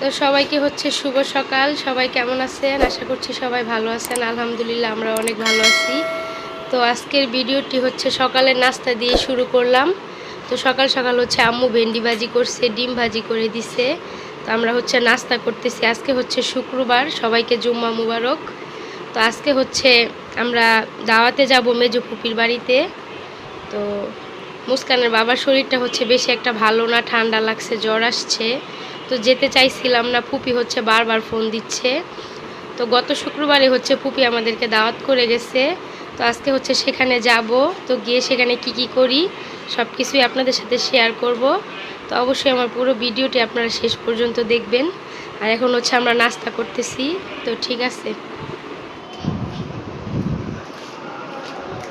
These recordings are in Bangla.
তো সবাইকে হচ্ছে শুভ সকাল। সবাই কেমন আছেন? আশা করছি সবাই ভালো আছেন। আলহামদুলিল্লাহ আমরা অনেক ভালো আছি। তো আজকের ভিডিওটি হচ্ছে সকালের নাস্তা দিয়ে শুরু করলাম। তো সকাল সকাল হচ্ছে আম্মু ভেন্ডি ভাজি করছে, ডিম ভাজি করে দিছে। তো আমরা হচ্ছে নাস্তা করতেছি। আজকে হচ্ছে শুক্রবার, সবাইকে জুম্মা মুবারক। তো আজকে হচ্ছে আমরা দাওয়াতে যাব মেজো ফুপির বাড়িতে। তো মুস্কানের বাবার শরীরটা হচ্ছে বেশি একটা ভালো না, ঠান্ডা লাগছে, জ্বর আসছে। তো যেতে চাইছিলাম না, ফুপি হচ্ছে বারবার ফোন দিচ্ছে। তো গত শুক্রবারে হচ্ছে ফুপি আমাদেরকে দাওয়াত করে গেছে। তো আজকে হচ্ছে সেখানে যাব। তো গিয়ে সেখানে কি করি সব কিছুই আপনাদের সাথে শেয়ার করব। তো অবশ্যই আমার পুরো ভিডিওটি আপনারা শেষ পর্যন্ত দেখবেন। আর এখন হচ্ছে আমরা নাস্তা করতেছি। তো ঠিক আছে,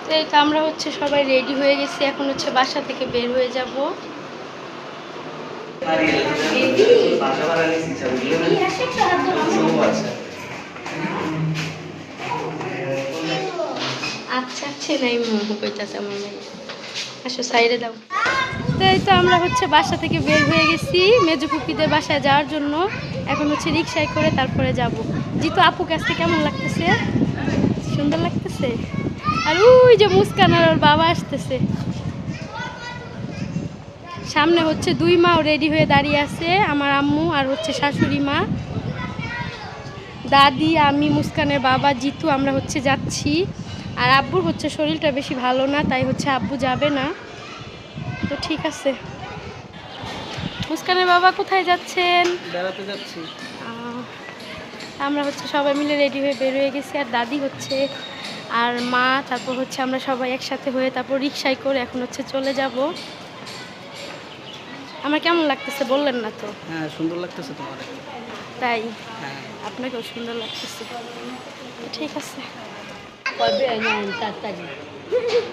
তো এই তো আমরা হচ্ছে সবাই রেডি হয়ে গেছি। এখন হচ্ছে বাসা থেকে বের হয়ে যাব। আচ্ছা আচ্ছা নাই কইতাছে আমার নাই, আসো সাইডে দাও। তো এই তো আমরা হচ্ছে বাসা থেকে বের হয়ে গেছি মেজো ফুপিদের বাসায় যাওয়ার জন্য। এখন হচ্ছে রিক্সায় করে তারপরে যাব। জিতু আপু কাছে কেমন লাগতেছে? সুন্দর লাগতেছে। আর ওই যে মুস্কান আর ওর বাবা আসতেছে। সামনে হচ্ছে দুই মাও রেডি হয়ে দাঁড়িয়ে আছে, আমার আম্মু আর হচ্ছে শাশুড়ি মা, দাদি, আমি, মুস্কানের বাবা, জিতু আমরা হচ্ছে যাচ্ছি। আর আব্বুর হচ্ছে শরীরটা বেশি ভালো না, তাই হচ্ছে আব্বু যাবে না। তো ঠিক আছে। মুস্কানের বাবা কোথায় যাচ্ছেন? বেড়াতে যাচ্ছি। আমরা হচ্ছে সবাই মিলে রেডি হয়ে বের হয়ে গেছি। আর দাদি হচ্ছে আর মা, তারপর হচ্ছে আমরা সবাই একসাথে হয়ে তারপর রিক্সায় করে এখন হচ্ছে চলে যাব। আমার কেমন লাগতেছে বললেন না তো? হ্যাঁ, সুন্দর লাগতেছে তোমার। তাই হ্যাঁ, আপনাকেও সুন্দর লাগতেছে। ঠিক আছে।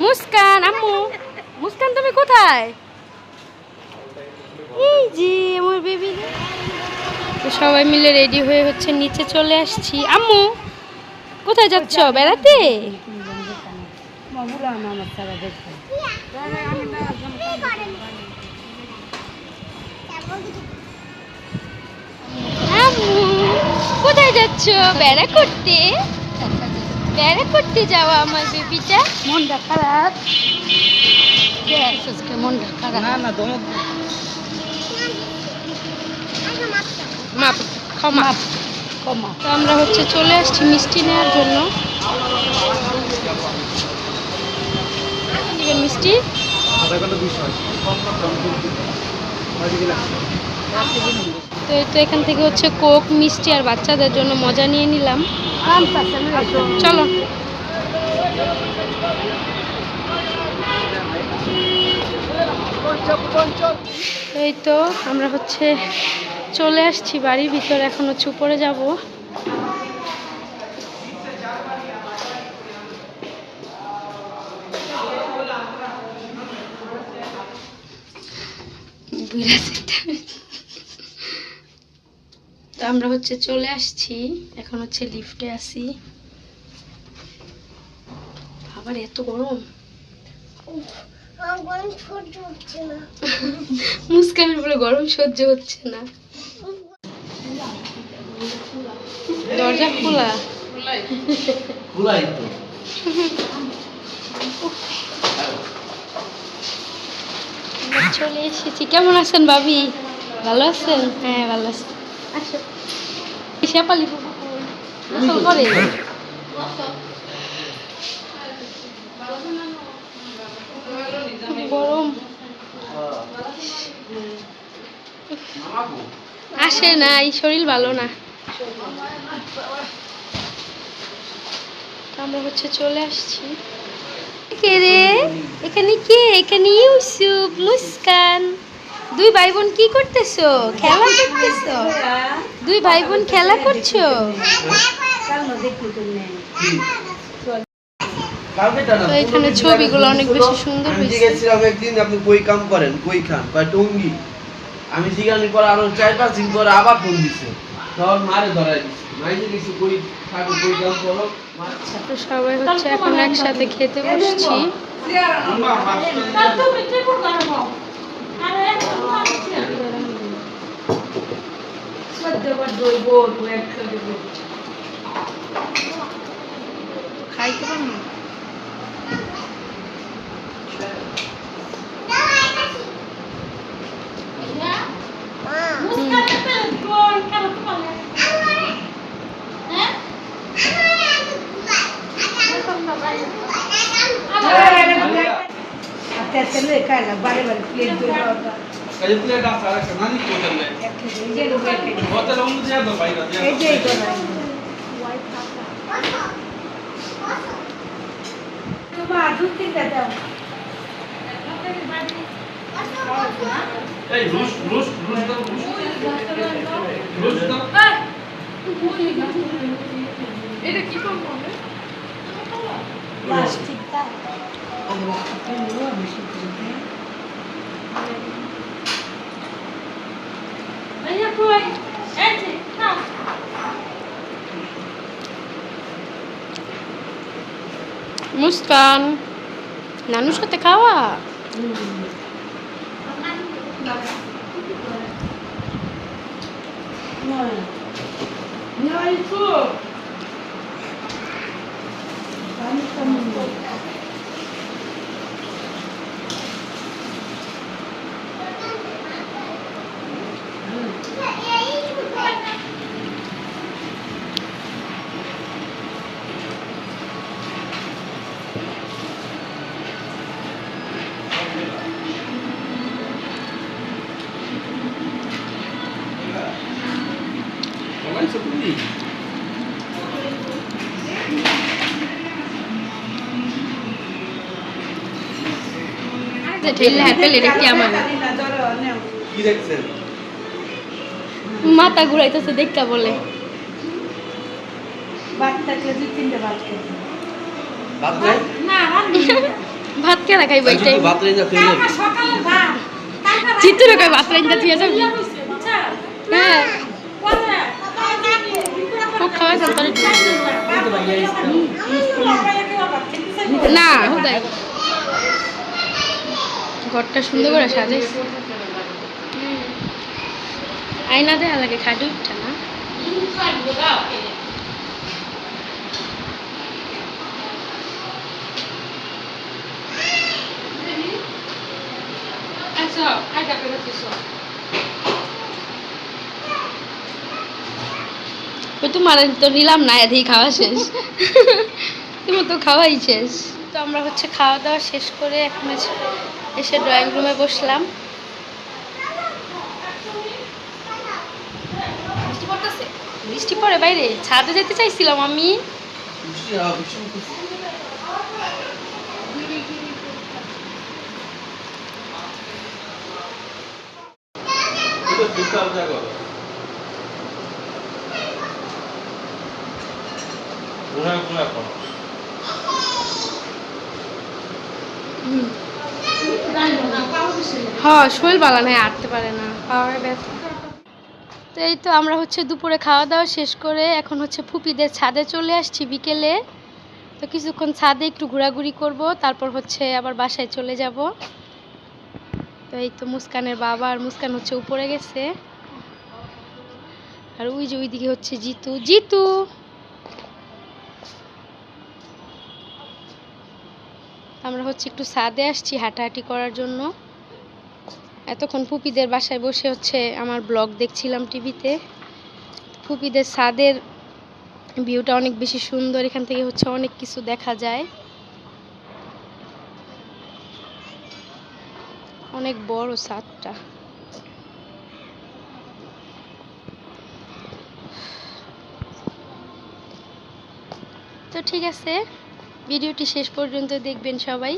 মুস্কান, আম্মু মুস্কান তুমি কোথায়? এই যে আমার বেবি। তো সবাই মিলে রেডি হয়ে হচ্ছে নিচে চলে আসছি। আম্মু কোথায় যাচ্ছ? বেড়াতে? আম্মু কোথায় যাচ্ছ? বেড়া করতে? বেড়া করতে যাওয়া আমার বেবিটা? মনটা খারাপ, মনটা খারাপ। না না দমক মাপ ক্ষমা ক্ষমা। তো আমরা হচ্ছে চলে আসছি মিষ্টি নেওয়ার জন্য। নেবেন মিষ্টি? তো এই তো এখান থেকে হচ্ছে কোক, মিষ্টি আর বাচ্চাদের জন্য মজা নিয়ে নিলাম। চলো। এই তো আমরা হচ্ছে চলে আসছি বাড়ির ভিতর। এখন হচ্ছে উপরে যাব। তো আমরা হচ্ছে চলে আসছি, এখন হচ্ছে লিফটে আছি। আবার এত গরম, মুস্কানের বলে গরম সহ্য হচ্ছে না। দরজা খোলা, চলে এসেছি। কেমন আছেন ভাবি? ভালো আছেন? হ্যাঁ ভালো আছেন। আসো। শেফালি গোসল করে? গরম আসে না, এই শরীর ভালো না। আমরা হচ্ছে চলে আসছি। কে রে এখানে? কে এখানে? ইউসুফ, মুস্কান, দুই ভাই বোন কি করতেছো? খেলা করতেছো? দুই ভাই বোন খেলা করছো? তো এখানে ছবিগুলো অনেক বেশি সুন্দর হয়েছে। গেছিলাম একদিন, আপনি কই কাম করেন? কই খান? কয় টঙ্গি। আমি জিজ্ঞাসা পর আরো 4-5 দিন পরে আবার ফোন দিছে, তখন মারে ধরাই দিছে। মাইজে কিছু কই থাকো, কই কাম করো। তো সবাই হচ্ছে এখন একসাথে খেতে বসছি। খাইতে পারবো কাজে প্লেট আছে আর একটা নানি কোথালে হোটেল অন্য দিয়া দাও বাইরে দিয়া এই রুশ দাও রুশ দাও এটা কি করবো মুস্কান নানুর সাথে খাওয়া সবাই সত্যি ঢেলে হাতে লেড়েছি আমার কি দেখছেন মাথা ঘুরাইতেছে দেখা বলে ভাত নাই ভাত কেনা খাইব এইটাই যদি ভাত রেঞ্জা খেয়ে যাবে চিত্র কই ভাত রাইন্দা তুই যাবি হ্যাঁ খুব খাওয়া যান তোর না হুদাই ঘরটা সুন্দর করে সাজাইছে আয়না দেয়া লাগে খাটে উঠছে না ওই তো মারা তো নিলাম না এদিকে খাওয়া শেষ তুমি তো খাওয়াই শেষ তো আমরা হচ্ছে খাওয়া দাওয়া শেষ করে এখন এসে ড্রয়িং রুমে বসলাম বৃষ্টি পড়তেছে বৃষ্টি পড়ে বাইরে ছাদে যেতে চাইছিলাম আমি হ্যাঁ শরীর ভালো নাই হাঁটতে পারে না পাওয়ার ব্যথা তো এই তো আমরা হচ্ছে দুপুরে খাওয়া দাওয়া শেষ করে এখন হচ্ছে ফুপিদের ছাদে চলে আসছি বিকেলে তো কিছুক্ষণ ছাদে একটু ঘোরাঘুরি করব তারপর হচ্ছে আবার বাসায় চলে যাব তো এই তো মুস্কানের বাবা আর মুস্কান হচ্ছে উপরে গেছে আর ওই যে ওইদিকে হচ্ছে জিতু জিতু আমরা হচ্ছে একটু ছাদে আসছি হাঁটাহাঁটি করার জন্য এতক্ষণ ফুপিদের বাসায় বসে হচ্ছে আমার ব্লগ দেখছিলাম টিভিতে ফুপিদের ছাদের ভিউটা অনেক বেশি সুন্দর এখান থেকে হচ্ছে অনেক কিছু দেখা যায় অনেক বড় ছাদটা তো ঠিক আছে ভিডিওটি শেষ পর্যন্ত দেখবেন সবাই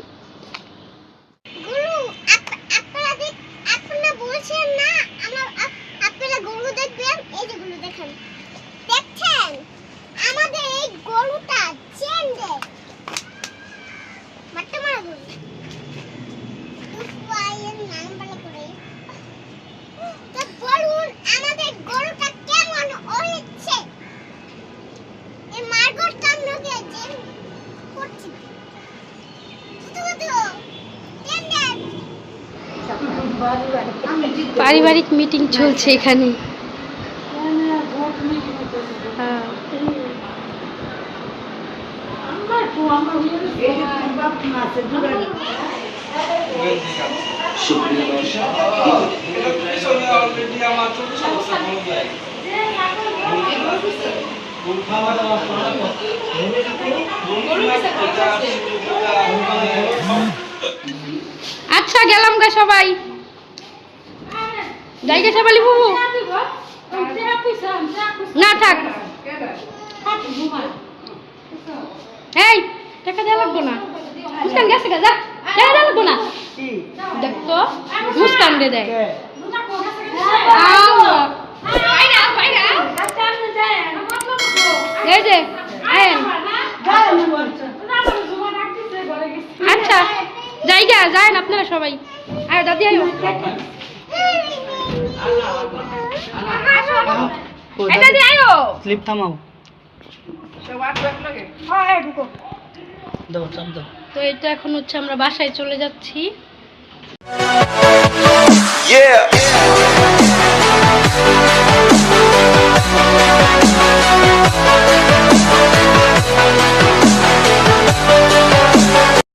পারিবারিক মিটিং চলছে এখানে সুপ্রিয় দর্শক আচ্ছা গেলাম গা সবাই যাই গে সবাই বুবু না থাক এই টাকা দেওয়া লাগবো না মুস্কান গেছে গা যা দেওয়া লাগবো না দেখ তো মুস্কান দে দেয় এই যে আয়েন আচ্ছা জায়গা যান আপনারা সবাই আয় দাদি আয়ো এই দাদি আয়ো স্লিপ থামাও দাও চাপ দাও তো এটা এখন হচ্ছে আমরা বাসায় চলে যাচ্ছি